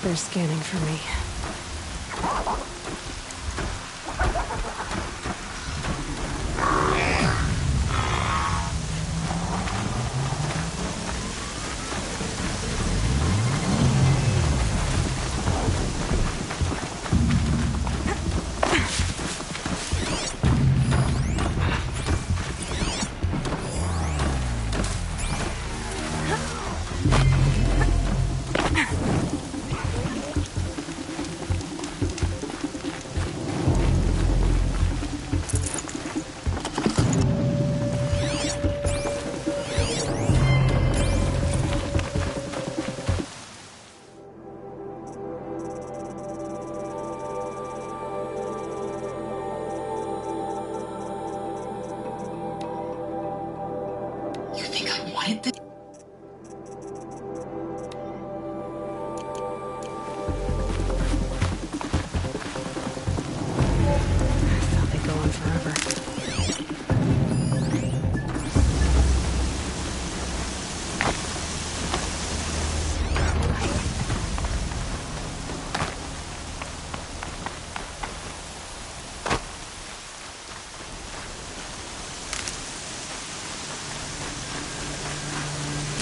They're scanning for me. You think I wanted this? Thought they'd go on forever.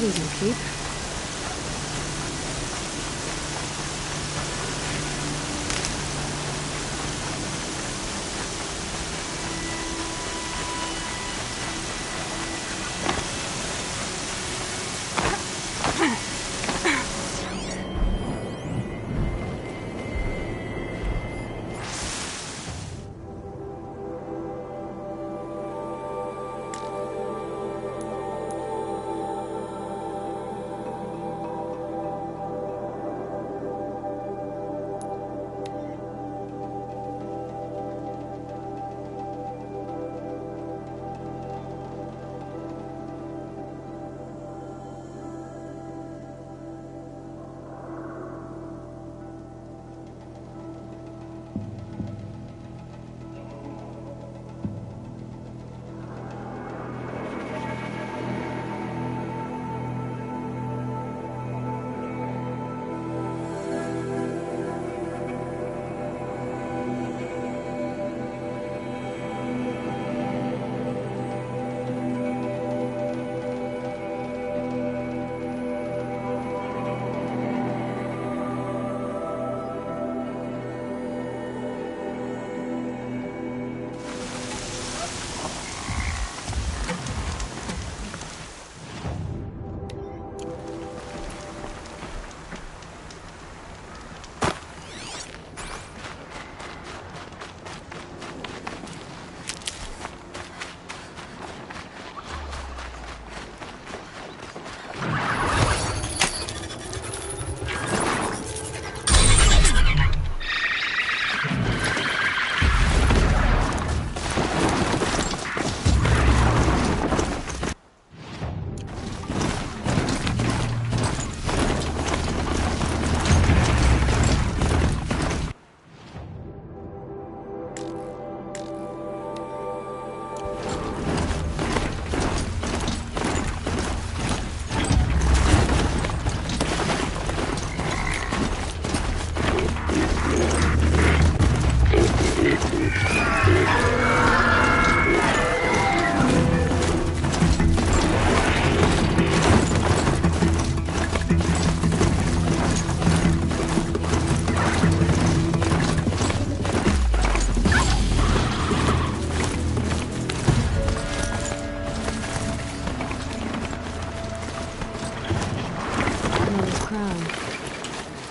Easy, Pete.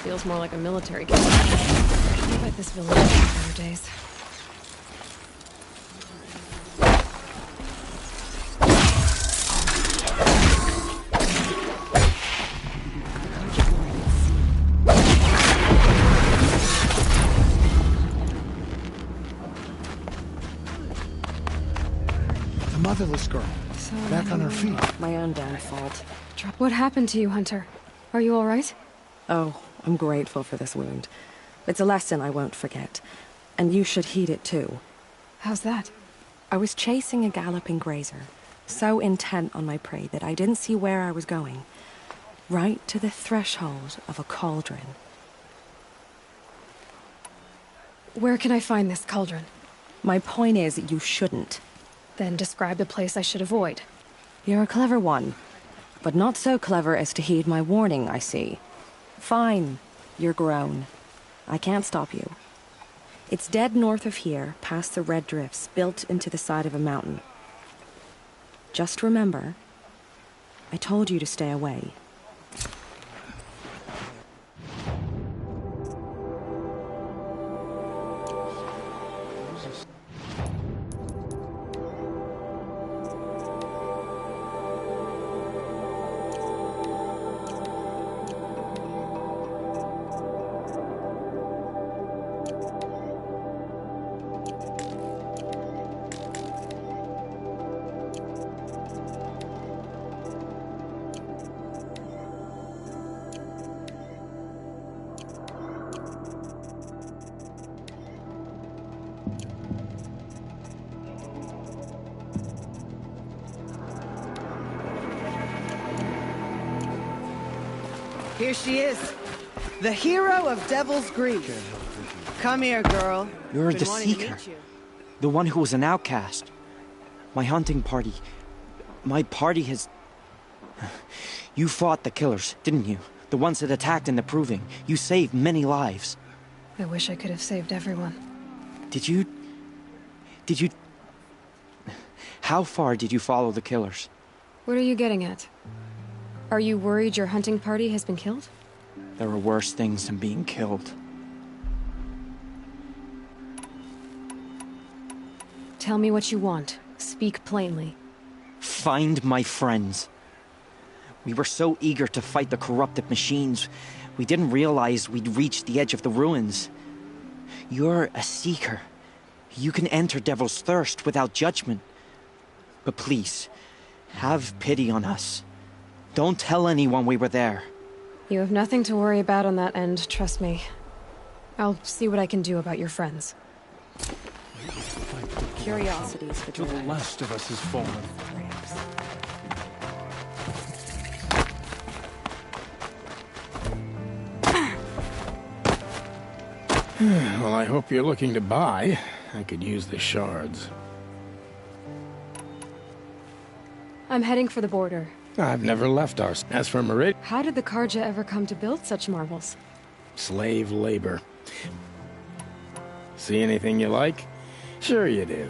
Feels more like a military camp. I bet this village has better days. The motherless girl. So, Back on her feet. My own damn fault. what happened to you, Hunter? Are you all right? Oh, I'm grateful for this wound. It's a lesson I won't forget. And you should heed it too. How's that? I was chasing a galloping grazer, so intent on my prey that I didn't see where I was going. Right to the threshold of a cauldron. Where can I find this cauldron? My point is, you shouldn't. Then describe the place I should avoid. You're a clever one, but not so clever as to heed my warning, I see. Fine, you're grown. I can't stop you. It's dead north of here, past the red drifts, built into the side of a mountain. Just remember, I told you to stay away. Here she is, the hero of Devil's Grief. Come here, girl. You're Been the wanting to Seeker. meet you. The one who was an outcast. My hunting party. My party has... You fought the killers, didn't you? The ones that attacked in the Proving. You saved many lives. I wish I could have saved everyone. Did you... How far did you follow the killers? What are you getting at? Are you worried your hunting party has been killed? There are worse things than being killed. Tell me what you want. Speak plainly. Find my friends. We were so eager to fight the corrupted machines, we didn't realize we'd reached the edge of the ruins. You're a Seeker. You can enter Devil's Thirst without judgment. But please, have pity on us. Don't tell anyone we were there. You have nothing to worry about on that end, trust me. I'll see what I can do about your friends. Curiosities for Till the today. last of us has fallen. Well, I hope you're looking to buy. I could use the shards. I'm heading for the border. I've never left our... As for Merid, How did the Karja ever come to build such marvels? slave labor. See anything you like? Sure you do.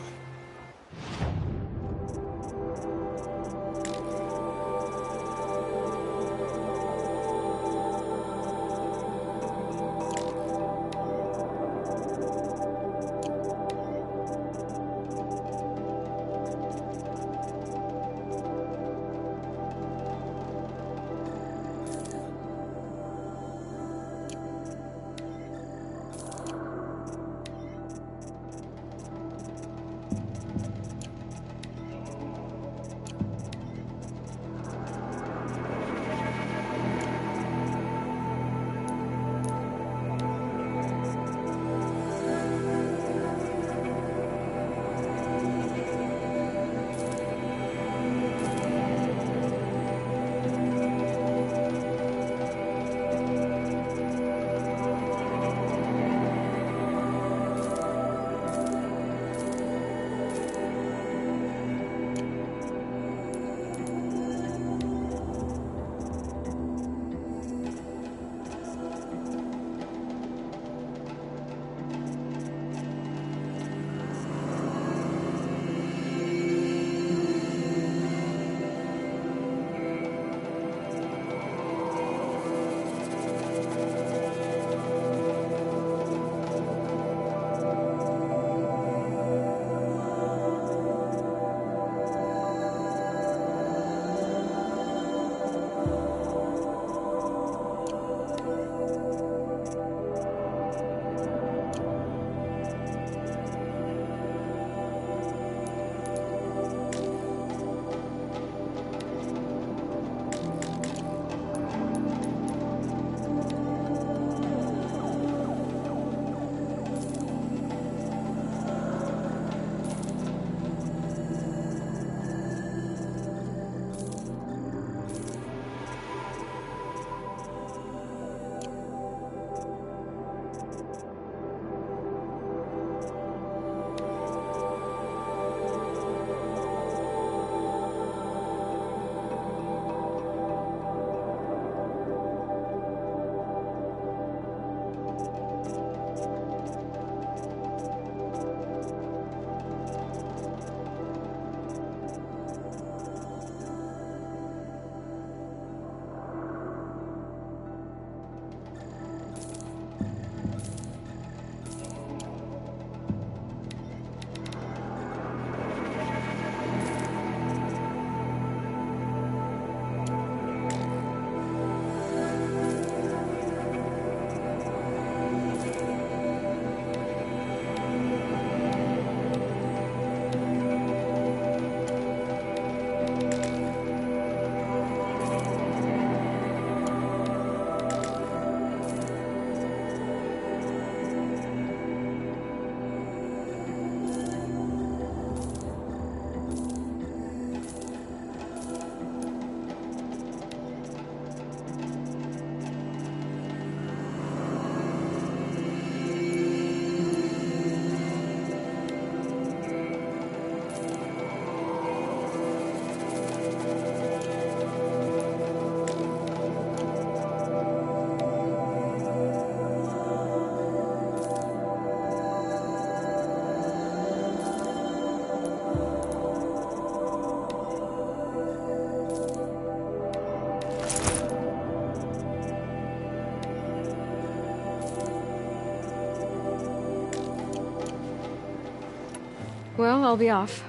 Well, I'll be off.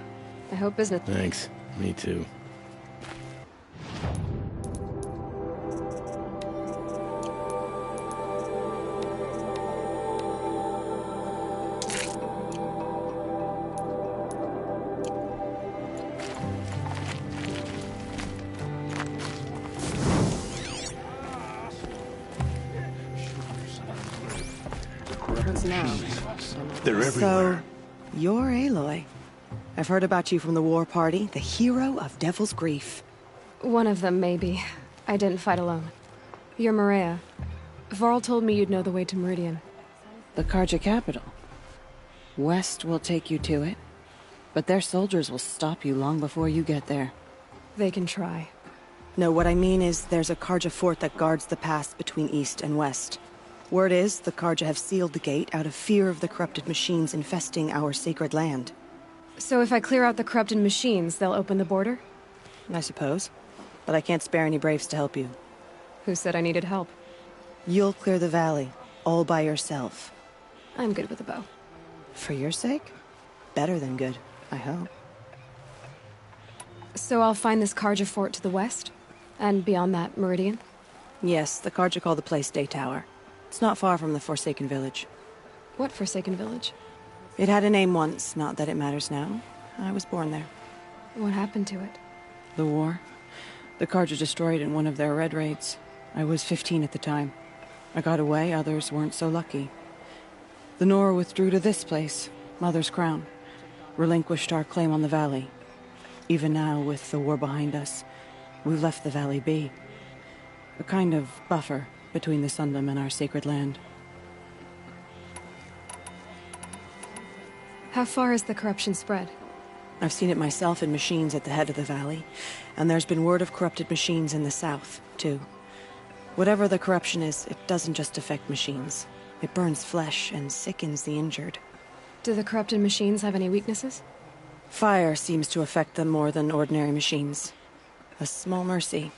I hope business... Thanks. Me too. Who's now? They're everywhere. So, you're Aloy. I've heard about you from the war party, the hero of Devil's Grief. One of them, maybe. I didn't fight alone. You're Maria. Varl told me you'd know the way to Meridian. The Carja capital. West will take you to it, but their soldiers will stop you long before you get there. They can try. No, what I mean is there's a Carja fort that guards the pass between east and west. Word is, the Carja have sealed the gate out of fear of the corrupted machines infesting our sacred land. So if I clear out the corrupted machines, they'll open the border? I suppose. But I can't spare any braves to help you. Who said I needed help? You'll clear the valley, all by yourself. I'm good with a bow. For your sake? Better than good, I hope. So I'll find this Carja fort to the west? And beyond that, Meridian? Yes, the Carja call the place Day Tower. It's not far from the Forsaken Village. What Forsaken Village? It had a name once, not that it matters now. I was born there. What happened to it? The war. The Carja destroyed in one of their red raids. I was 15 at the time. I got away, others weren't so lucky. The Nora withdrew to this place, Mother's Crown. Relinquished our claim on the valley. Even now, with the war behind us, we've left the valley be. A kind of buffer between the Sundom and our sacred land. How far has the corruption spread? I've seen it myself in machines at the head of the valley, and there's been word of corrupted machines in the south, too. Whatever the corruption is, it doesn't just affect machines. It burns flesh and sickens the injured. Do the corrupted machines have any weaknesses? Fire seems to affect them more than ordinary machines. A small mercy.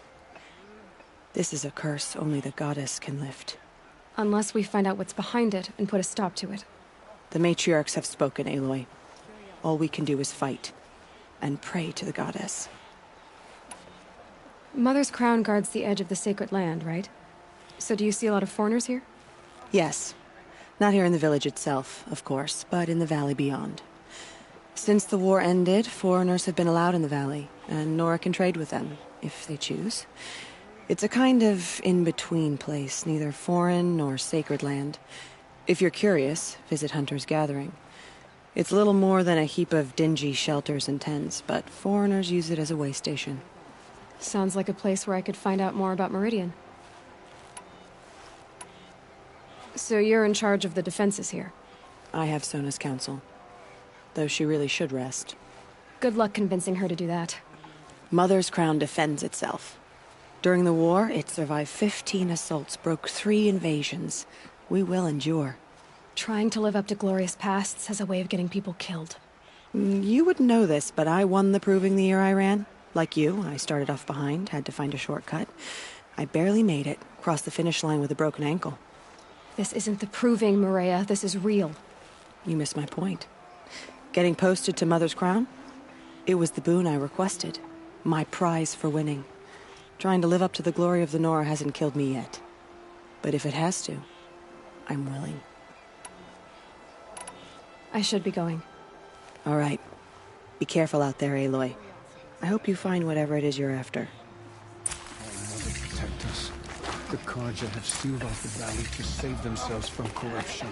This is a curse only the goddess can lift. Unless we find out what's behind it and put a stop to it. The matriarchs have spoken, Aloy. All we can do is fight. And pray to the goddess. Mother's Crown guards the edge of the sacred land, right? So do you see a lot of foreigners here? Yes. Not here in the village itself, of course, but in the valley beyond. Since the war ended, foreigners have been allowed in the valley, and Nora can trade with them, if they choose. It's a kind of in-between place, neither foreign nor sacred land. If you're curious, visit Hunter's Gathering. It's little more than a heap of dingy shelters and tents, but foreigners use it as a way station. Sounds like a place where I could find out more about Meridian. So you're in charge of the defenses here? I have Sona's counsel. Though she really should rest. Good luck convincing her to do that. Mother's Crown defends itself. During the war, it survived 15 assaults, broke 3 invasions. We will endure. Trying to live up to glorious pasts has a way of getting people killed. You wouldn't know this, but I won the proving the year I ran. Like you, I started off behind, had to find a shortcut. I barely made it, crossed the finish line with a broken ankle. This isn't the proving, Maria. This is real. You missed my point. Getting posted to Mother's Crown? It was the boon I requested. My prize for winning. Trying to live up to the glory of the Nora hasn't killed me yet. But if it has to, I'm willing. I should be going. All right. Be careful out there, Aloy. I hope you find whatever it is you're after. Protect us. The Carja have sealed off the valley to save themselves from corruption.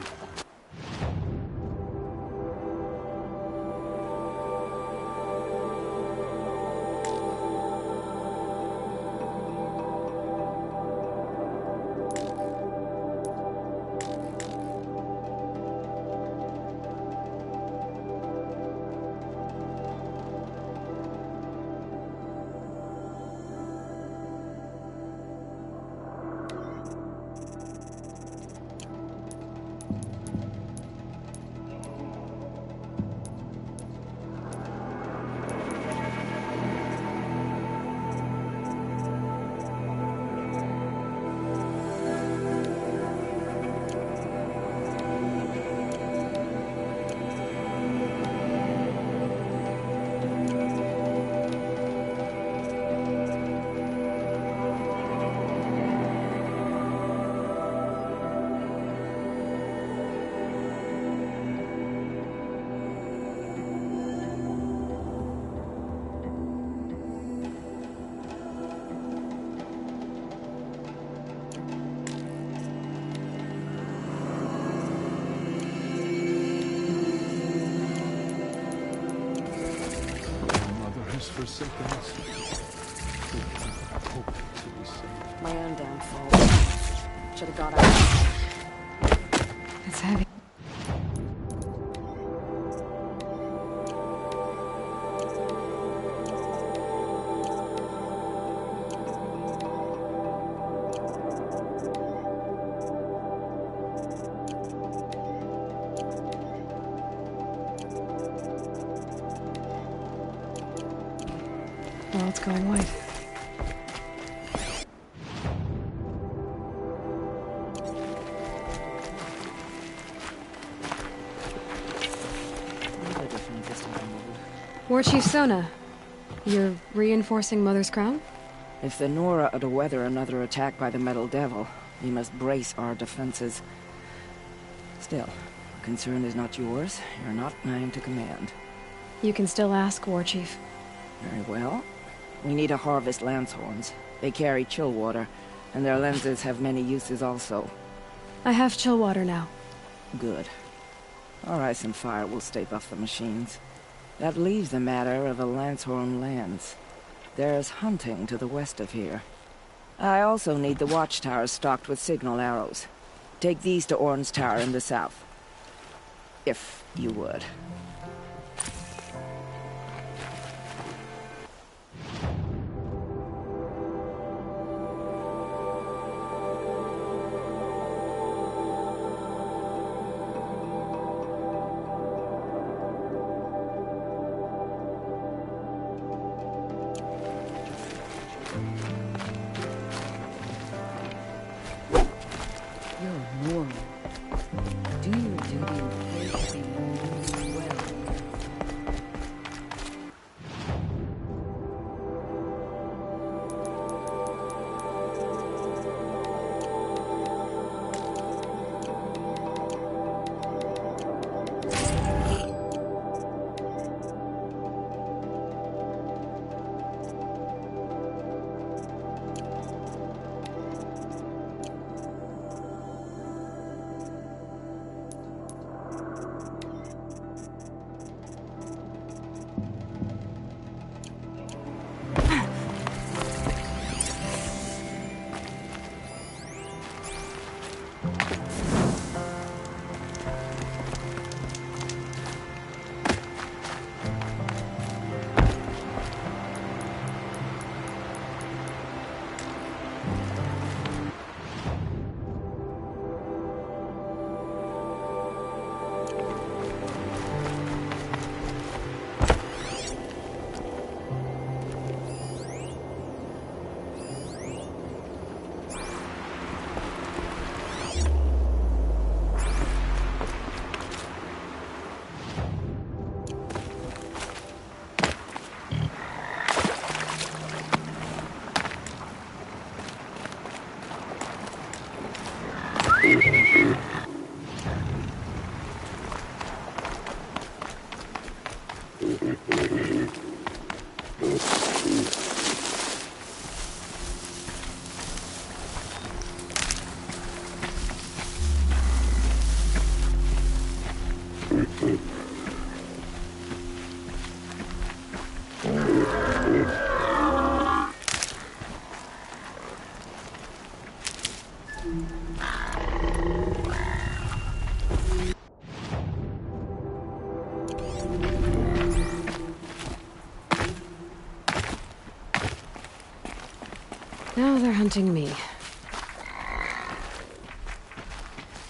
for symptoms. I hope to be saved. My own downfall. Should have got out. It's heavy. Well, it's going white. War Chief Sona, you're reinforcing Mother's Crown? If the Nora are to weather another attack by the Metal Devil, we must brace our defenses. Still, the concern is not yours. You're not mine to command. You can still ask, War Chief. Very well. We need to harvest Lancehorns. They carry chill water, and their lenses have many uses also. I have chill water now. Good. Our ice and fire will stay off the machines. That leaves the matter of a Lancehorn lance. There's hunting to the west of here. I also need the watchtowers stocked with signal arrows. Take these to Orn's Tower in the south. If you would. You're warm. Do your duty and pray to be known well. Now they're hunting me.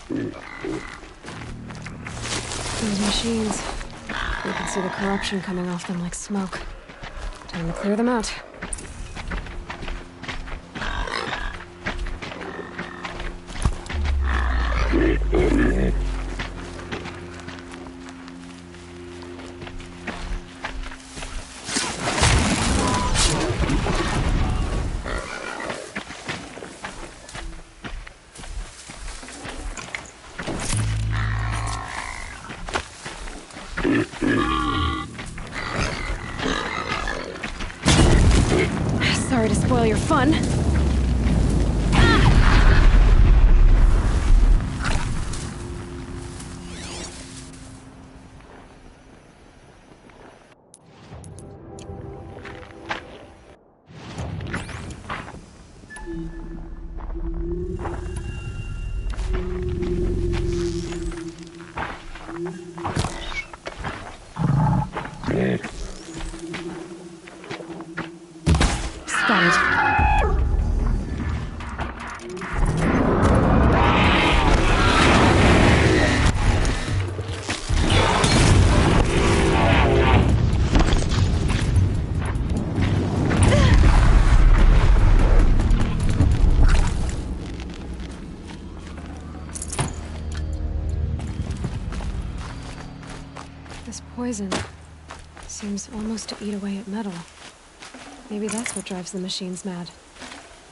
Those machines. You can see the corruption coming off them like smoke. Time to clear them out. Sorry to spoil your fun. poison. Seems almost to eat away at metal. Maybe that's what drives the machines mad.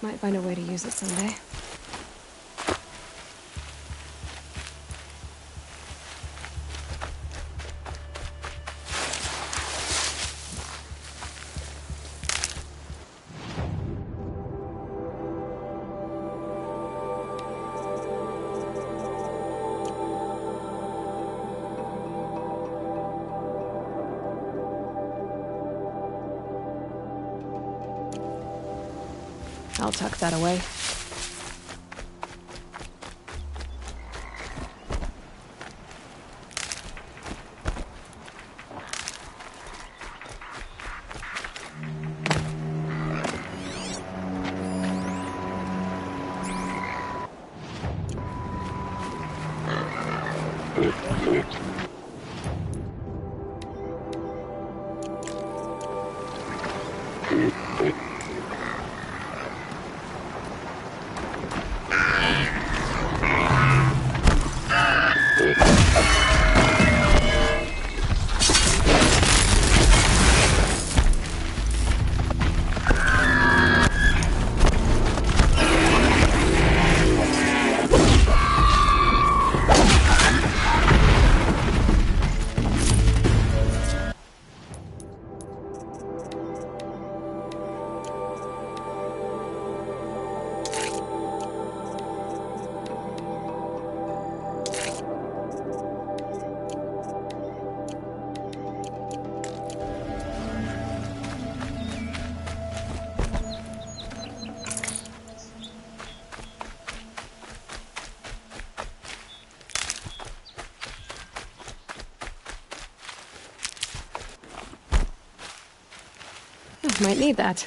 Might find a way to use it someday. I'll tuck that away. Might need that.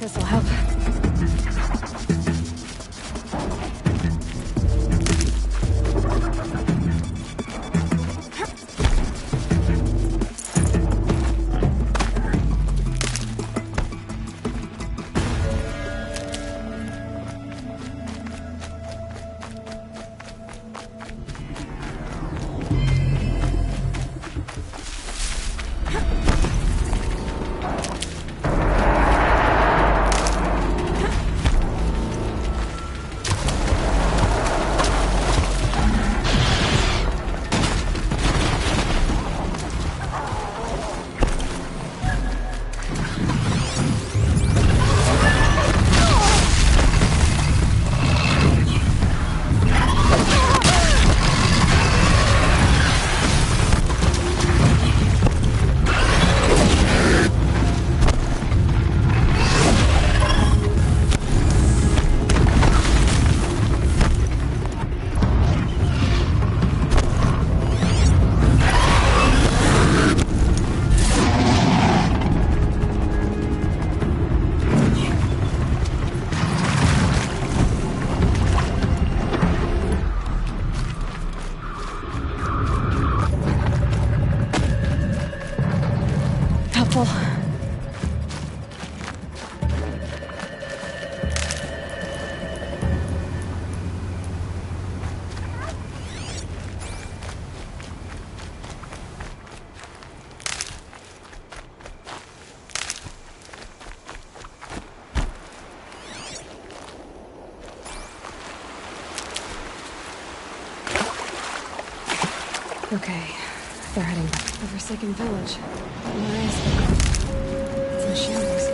This'll help. Helpful. Okay, they're heading back to the Forsaken Village. But where is it? It's in shambles.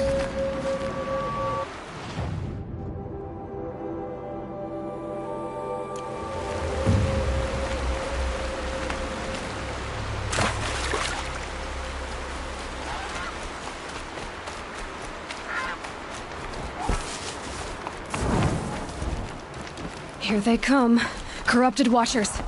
Here they come. Corrupted Watchers.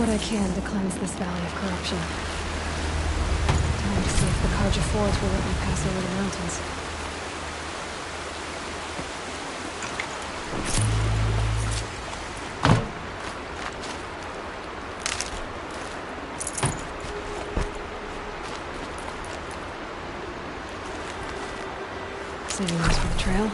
I can to cleanse this valley of corruption. Time to see if the Karja Forge will let me pass over the mountains. Saving those for the trail.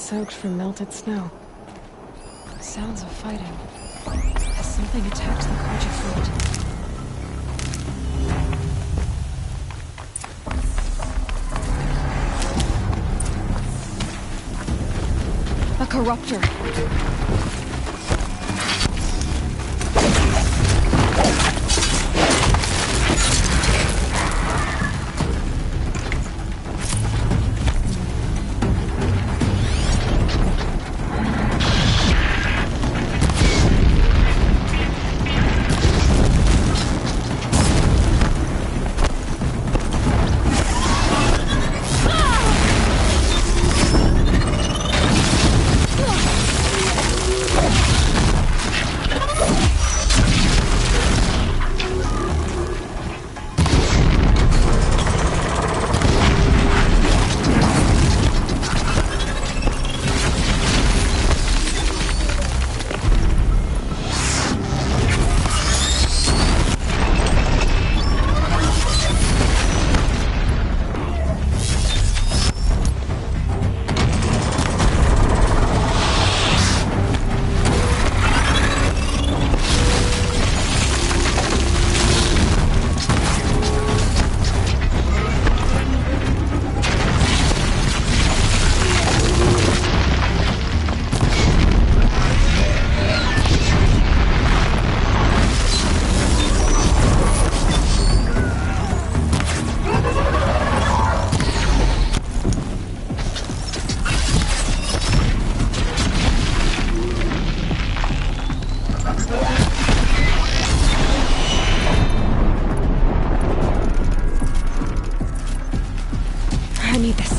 soaked from melted snow. Sounds of fighting. Has something attacked the Carja fleet? A corruptor. I need this.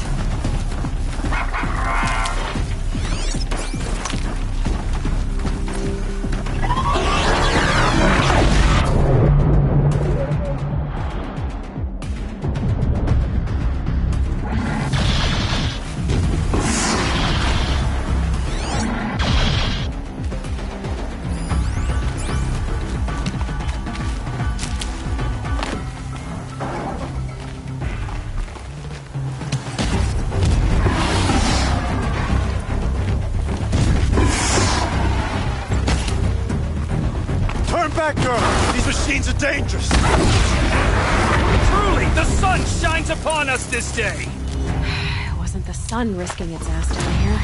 Back, girl! These machines are dangerous! Truly, the sun shines upon us this day! It wasn't the sun risking its ass down here.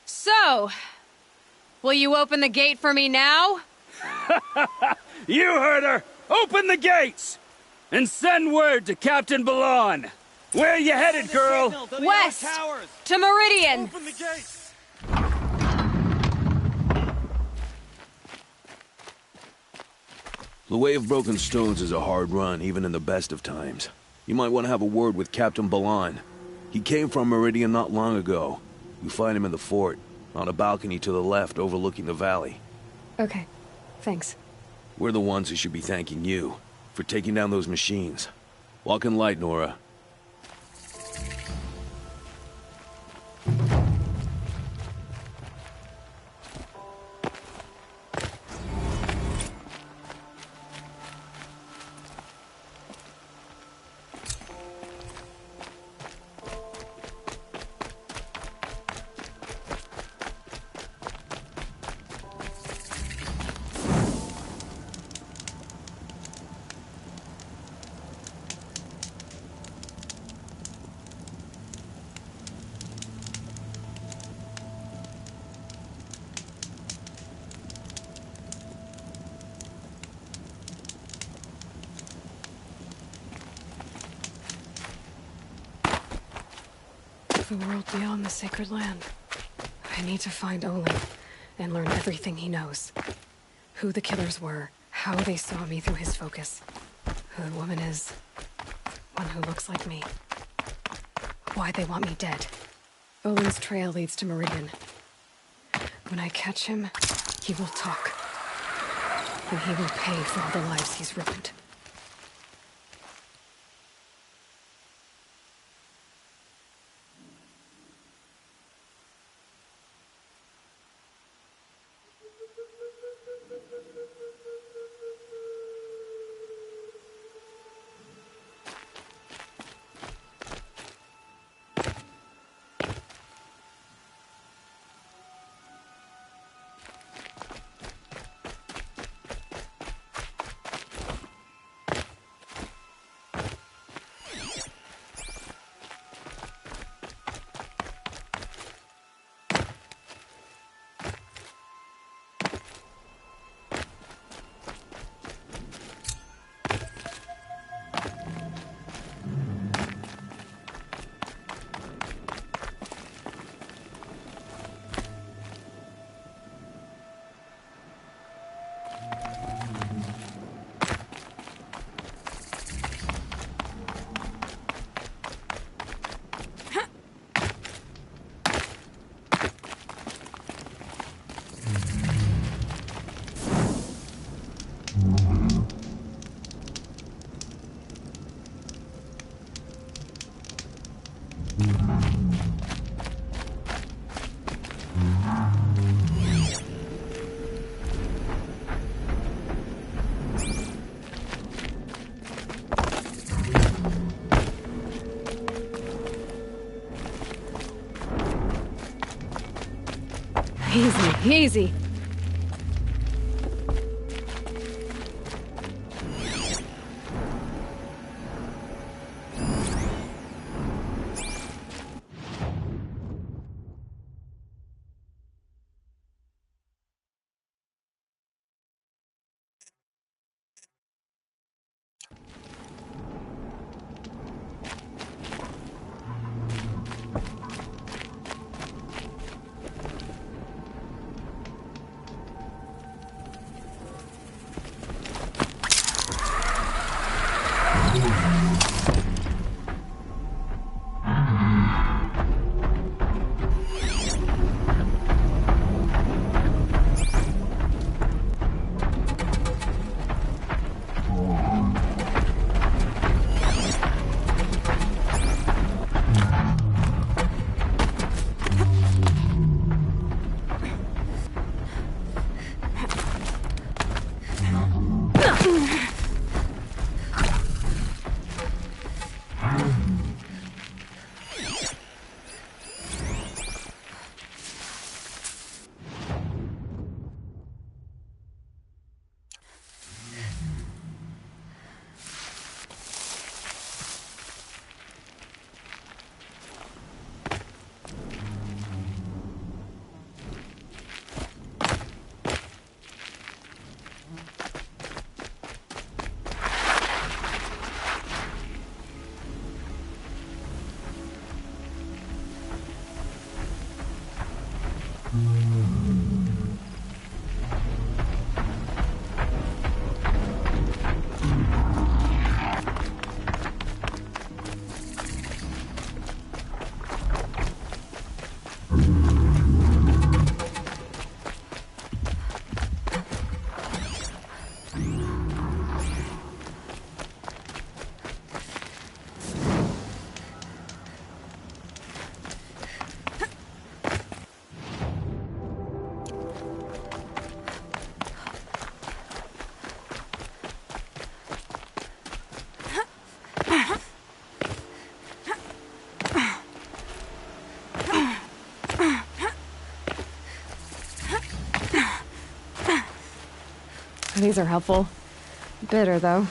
So, will you open the gate for me now? You heard her! Open the gates! And send word to Captain Balan. Where are you headed, girl? West! To Meridian! Open the gates! The Way of Broken Stones is a hard run, even in the best of times. You might want to have a word with Captain Balan. He came from Meridian not long ago. You find him in the fort, on a balcony to the left overlooking the valley. Okay, thanks. We're the ones who should be thanking you for taking down those machines. Walk in light, Nora. The world beyond the sacred land. I need to find Olin and learn everything he knows. Who the killers were, how they saw me through his focus, who the woman is, one who looks like me, why they want me dead. Olin's trail leads to Meridian. When I catch him, he will talk. And he will pay for all the lives he's ruined. Easy, easy. These are helpful. Bitter, though.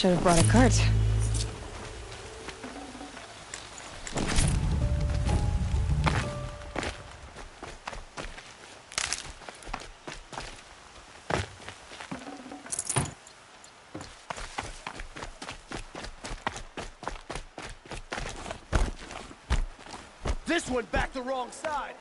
Should have brought a cart. This one back the wrong side.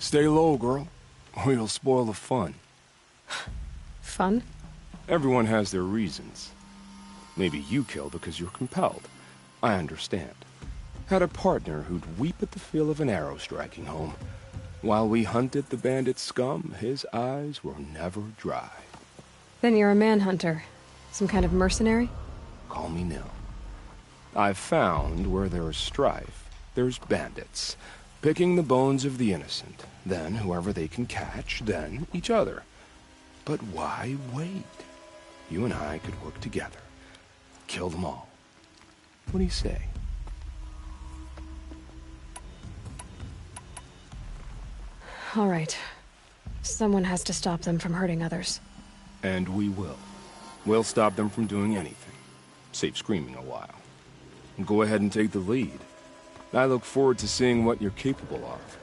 Stay low, girl, or you'll spoil the fun. Fun? Everyone has their reasons. Maybe you kill because you're compelled. I understand. Had a partner who'd weep at the feel of an arrow striking home. While we hunted the bandit scum, his eyes were never dry. Then you're a manhunter. Some kind of mercenary? Call me Nil. I've found where there is strife, there's bandits. Picking the bones of the innocent, then whoever they can catch, then each other. But why wait? You and I could work together. Kill them all. What do you say? All right. Someone has to stop them from hurting others. And we will. We'll stop them from doing anything. Save screaming a while. Go ahead and take the lead. I look forward to seeing what you're capable of.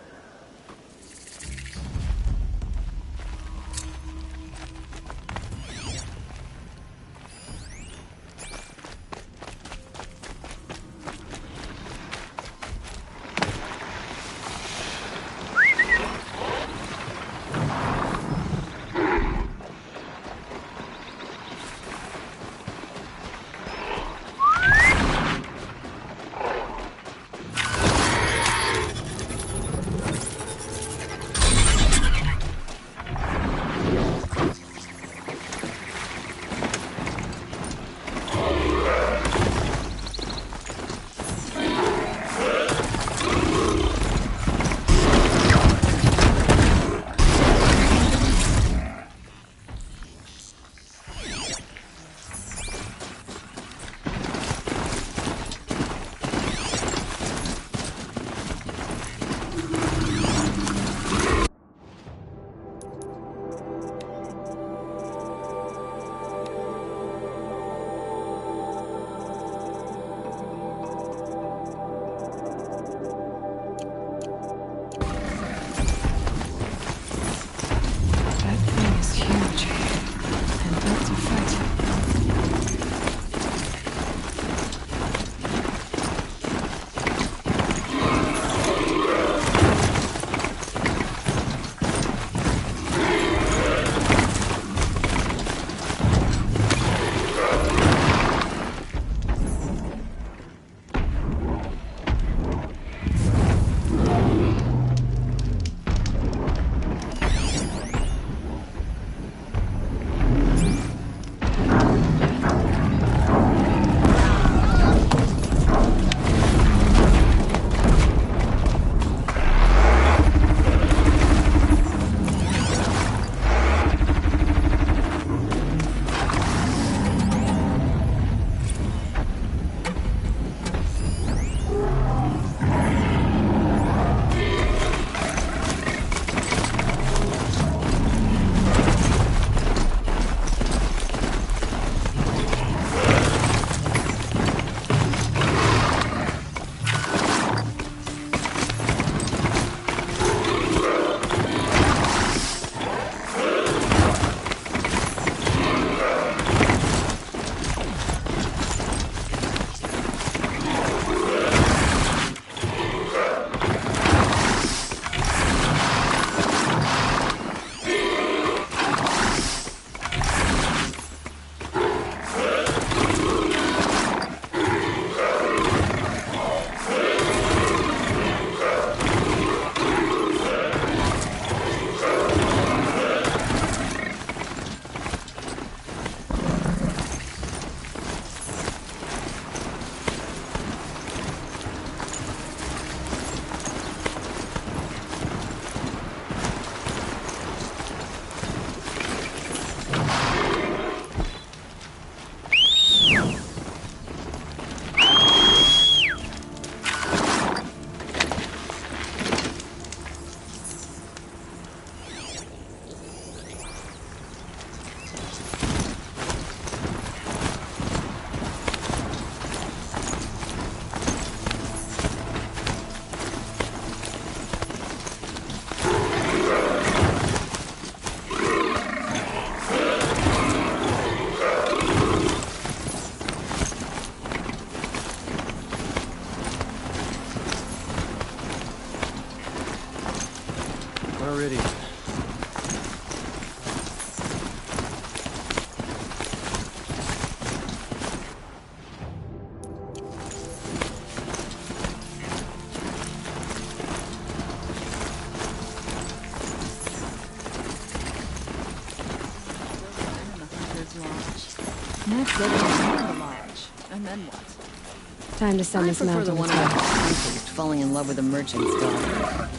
Then we found the lodge. And then what? Time to send I this prefer mount the on one its way. about the priest falling in love with a merchant's daughter.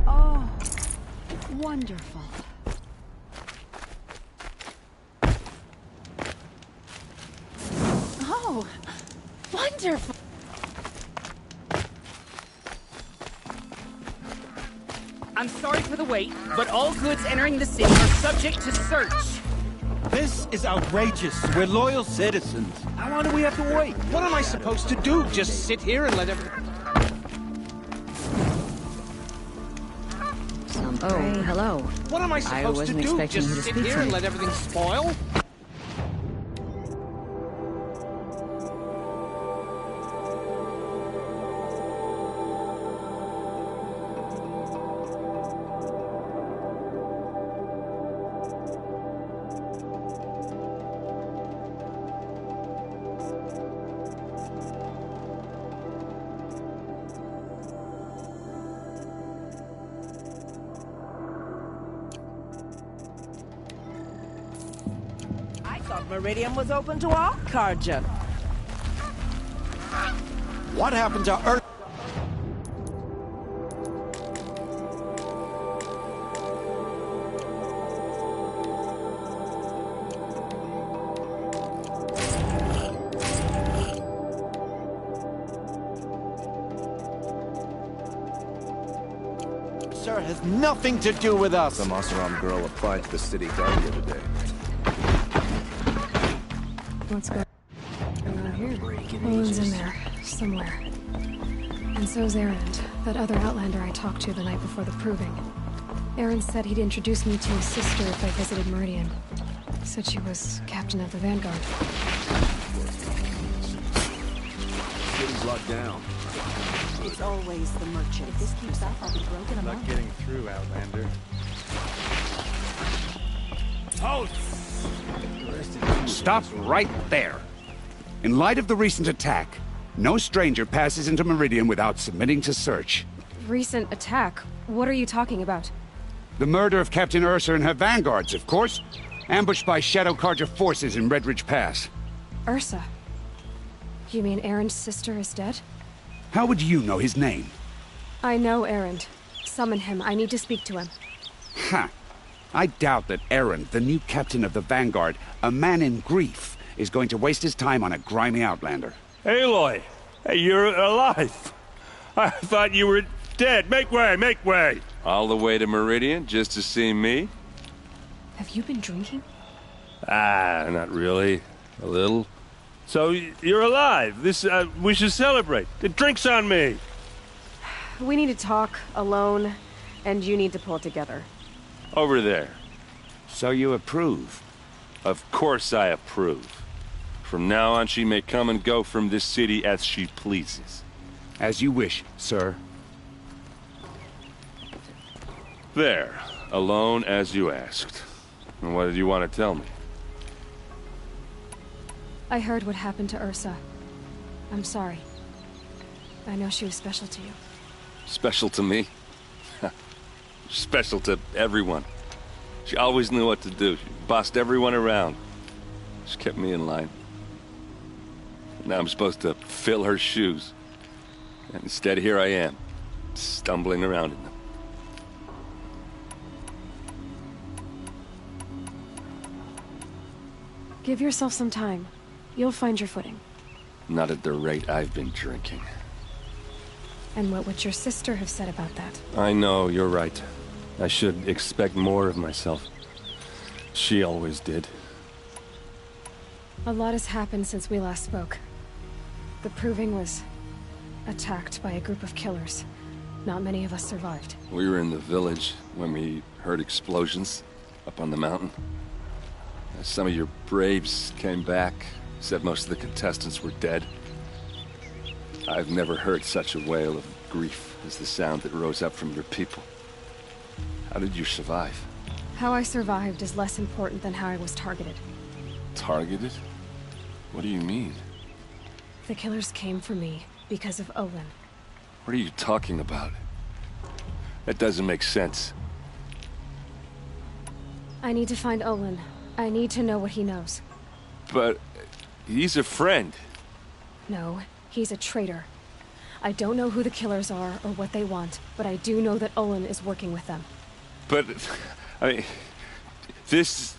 Oh, wonderful. Oh, wonderful. I'm sorry for the wait, but all goods entering the city are subject to search. This is outrageous. We're loyal citizens. How long do we have to wait? What am I supposed to do? Just sit here and let everything... Oh, hello. What am I supposed to wasn't do? expecting Just you to sit speak here to and me. let everything spoil? I thought Meridian was open to all Carja. What happened to Earth? Sir, has nothing to do with us. Some Oseram girl applied to the city guard the other day. What's going on here? Owen's in there, somewhere. And so's Erend, that other Outlander I talked to the night before the proving. Erend said he'd introduce me to his sister if I visited Meridian. Said she was captain of the Vanguard. City's locked down. It's always the merchant. If this keeps up, I'll be broken among. Not getting through, Outlander. Stop right there. In light of the recent attack, no stranger passes into Meridian without submitting to search. Recent attack? What are you talking about? The murder of Captain Ursa and her vanguards, of course. Ambushed by Shadow Carja forces in Redridge Pass. Ursa? You mean Erend's sister is dead? How would you know his name? I know Erend. Summon him. I need to speak to him. Ha! I doubt that Erend, the new captain of the Vanguard, a man in grief, is going to waste his time on a grimy Outlander. Aloy! Hey, you're alive! I thought you were dead. Make way, make way! All the way to Meridian just to see me? Have you been drinking? Ah, not really. A little. So, you're alive. We should celebrate. The drink's on me. We need to talk, alone, and you need to pull it together. Over there. So you approve? Of course I approve. From now on, she may come and go from this city as she pleases. As you wish, sir. There. Alone as you asked. And what did you want to tell me? I heard what happened to Ursa. I'm sorry. I know she was special to you. Special to me? Special to everyone. She always knew what to do. She bossed everyone around. She kept me in line. Now I'm supposed to fill her shoes. And instead, here I am, stumbling around in them. Give yourself some time. You'll find your footing. Not at the rate I've been drinking. And what would your sister have said about that? I know, you're right. I should expect more of myself. She always did. A lot has happened since we last spoke. The Proving was attacked by a group of killers. Not many of us survived. We were in the village when we heard explosions up on the mountain. Some of your braves came back, said most of the contestants were dead. I've never heard such a wail of grief as the sound that rose up from your people. How did you survive? How I survived is less important than how I was targeted. Targeted? What do you mean? The killers came for me because of Olin. What are you talking about? That doesn't make sense. I need to find Olin. I need to know what he knows. But he's a friend. No, he's a traitor. I don't know who the killers are or what they want, but I do know that Olin is working with them. But, I mean, this...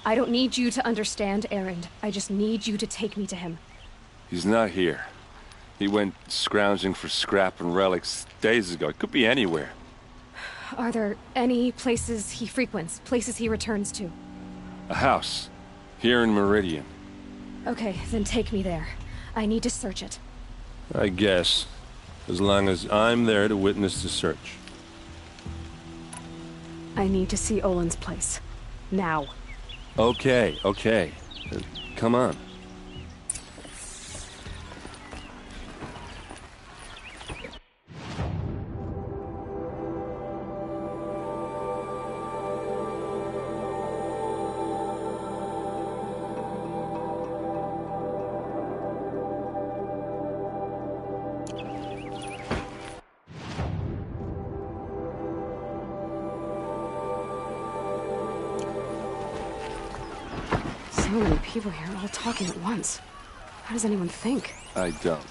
I don't need you to understand, Erend. I just need you to take me to him. He's not here. He went scrounging for scrap and relics days ago. It could be anywhere. Are there any places he frequents, places he returns to? A house. Here in Meridian. Okay, then take me there. I need to search it. I guess. As long as I'm there to witness the search. I need to see Olin's place. Now. Okay. Come on. So many people here, all talking at once. How does anyone think? I don't.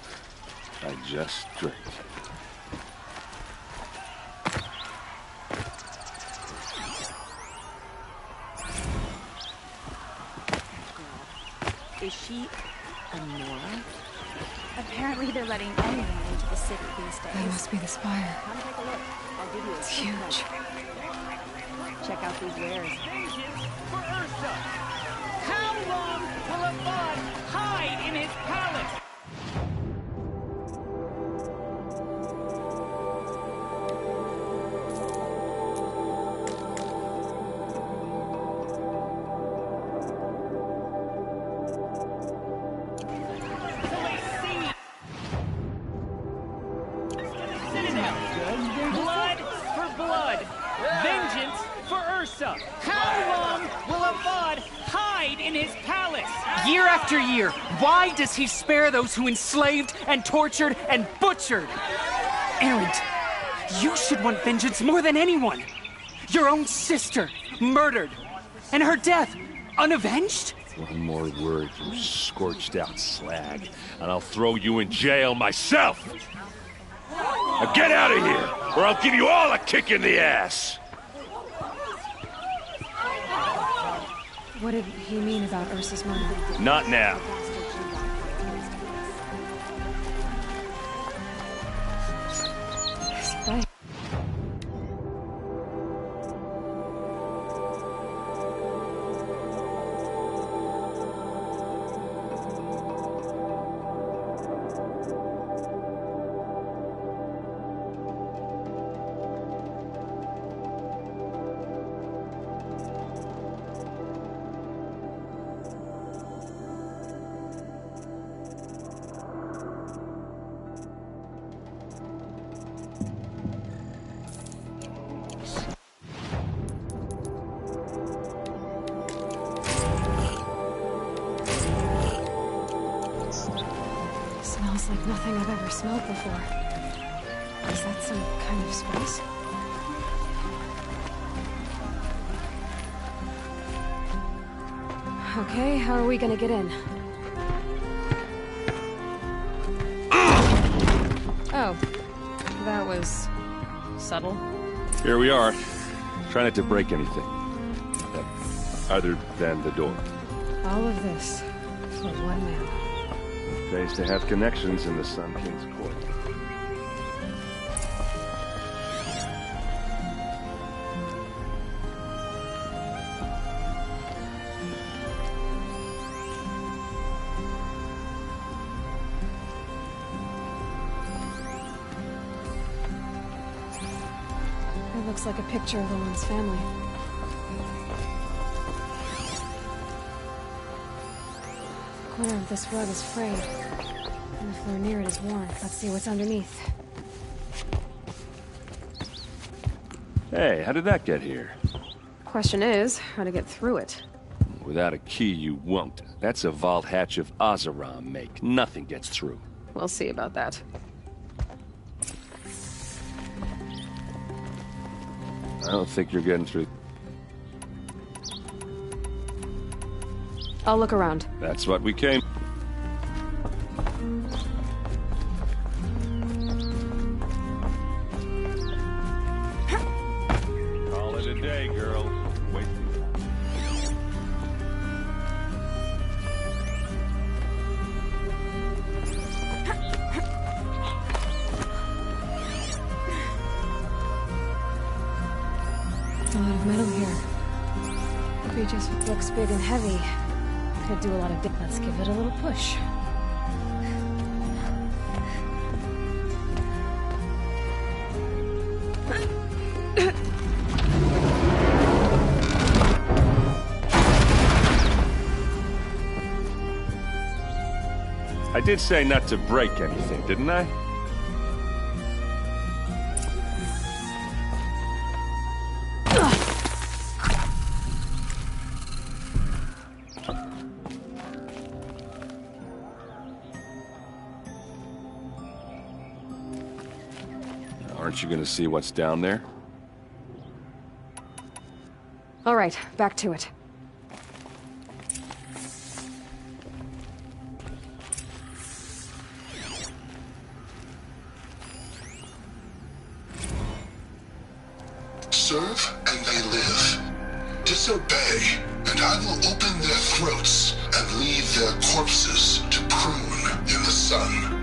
I just drink. Is she a Nora? Apparently they're letting anyone into the city these days. That must be the spire. Come take a look. I'll give you a It's sneak huge. peek. Check out these wares. For Ursa! How long will a bud hide in his palace? Blood for blood. Vengeance for Ursa. How long will a bud hide in his palace? Year after year, why does he spare those who enslaved and tortured and butchered? Erend, you should want vengeance more than anyone. Your own sister, murdered. And her death, unavenged? One more word, you scorched out slag, and I'll throw you in jail myself! Now get out of here, or I'll give you all a kick in the ass! What did he mean about Ursa's murder? Not now. Right. Smells like nothing I've ever smelled before. Is that some kind of spice? Okay, how are we gonna get in? Oh, that was subtle. Here we are. Try not to break anything. Other than the door. All of this for one man. Pays to have connections in the Sun King's court. It looks like a picture of Olin's family. The corner of this rug is frayed, and the floor near it is worn. Let's see what's underneath. Hey, how did that get here? Question is, how to get through it. Without a key, you won't. That's a vault hatch of Oseram make. Nothing gets through. We'll see about that. I don't think you're getting through. I'll look around. That's what we came. Call it a day, girl. Wait. A lot of metal here. If it just looks big and heavy, could do a lot of Let's give it a little push. I did say not to break anything, didn't I? Aren't you gonna see what's down there? All right, back to it. Serve and they live. Disobey, and I will open their throats and leave their corpses to prune in the sun.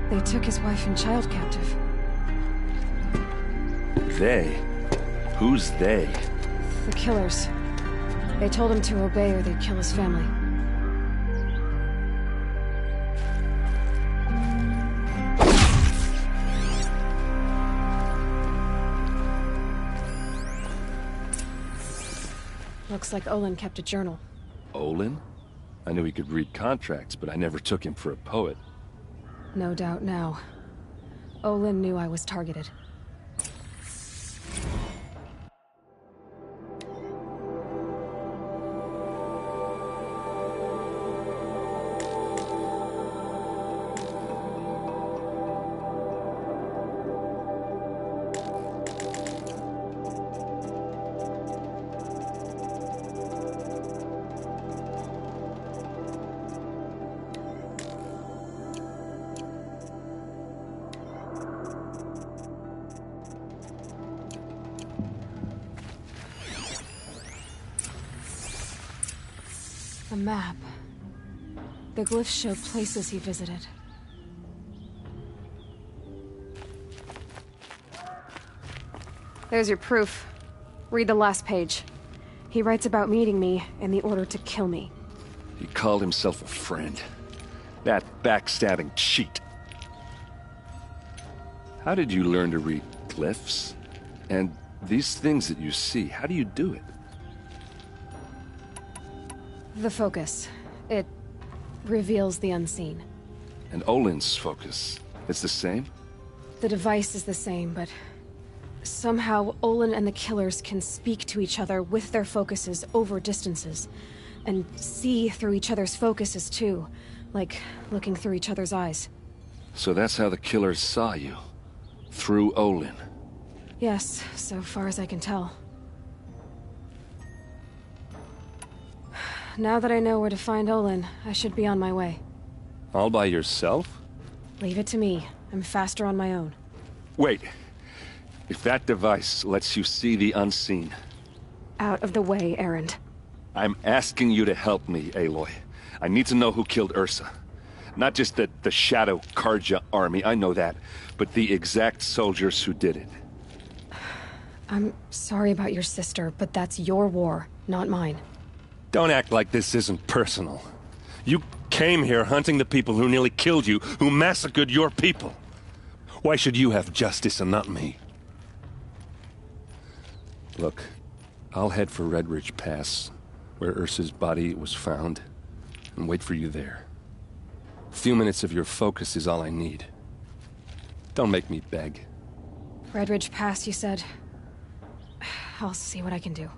They took his wife and child captive. They? Who's they? The killers. They told him to obey or they'd kill his family. Looks like Olin kept a journal. Olin? I knew he could read contracts, but I never took him for a poet. No doubt now. Olin knew I was targeted. A map. The glyphs show places he visited. There's your proof. Read the last page. He writes about meeting me and the order to kill me. He called himself a friend. That backstabbing cheat. How did you learn to read glyphs? And these things that you see, how do you do it? The focus. It reveals the unseen. And Olin's focus, it's the same? The device is the same, but somehow Olin and the killers can speak to each other with their focuses over distances. And see through each other's focuses too, like looking through each other's eyes. So that's how the killers saw you? Through Olin? Yes, so far as I can tell. Now that I know where to find Olin, I should be on my way. All by yourself? Leave it to me. I'm faster on my own. Wait. If that device lets you see the unseen... Out of the way, Erend. I'm asking you to help me, Aloy. I need to know who killed Ursa. Not just the Shadow Karja army, I know that, but the exact soldiers who did it. I'm sorry about your sister, but that's your war, not mine. Don't act like this isn't personal. You came here hunting the people who nearly killed you, who massacred your people. Why should you have justice and not me? Look, I'll head for Red Ridge Pass, where Ursa's body was found, and wait for you there. A few minutes of your focus is all I need. Don't make me beg. Redridge Pass, you said? I'll see what I can do.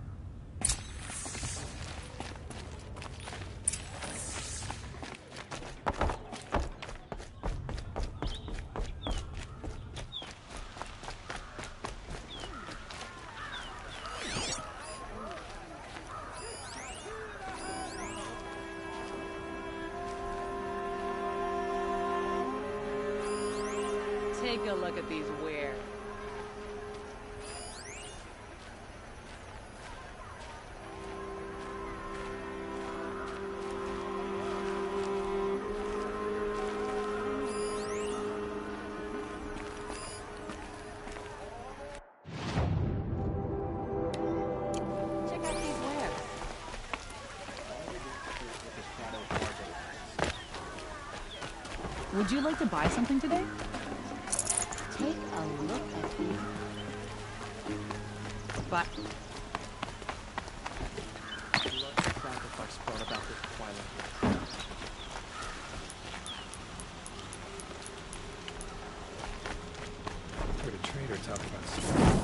Take a look at these wares. Check out these wares. Would you like to buy something today? Take a look at these. But sacrifice brought about this twilight. Heard a trader talk about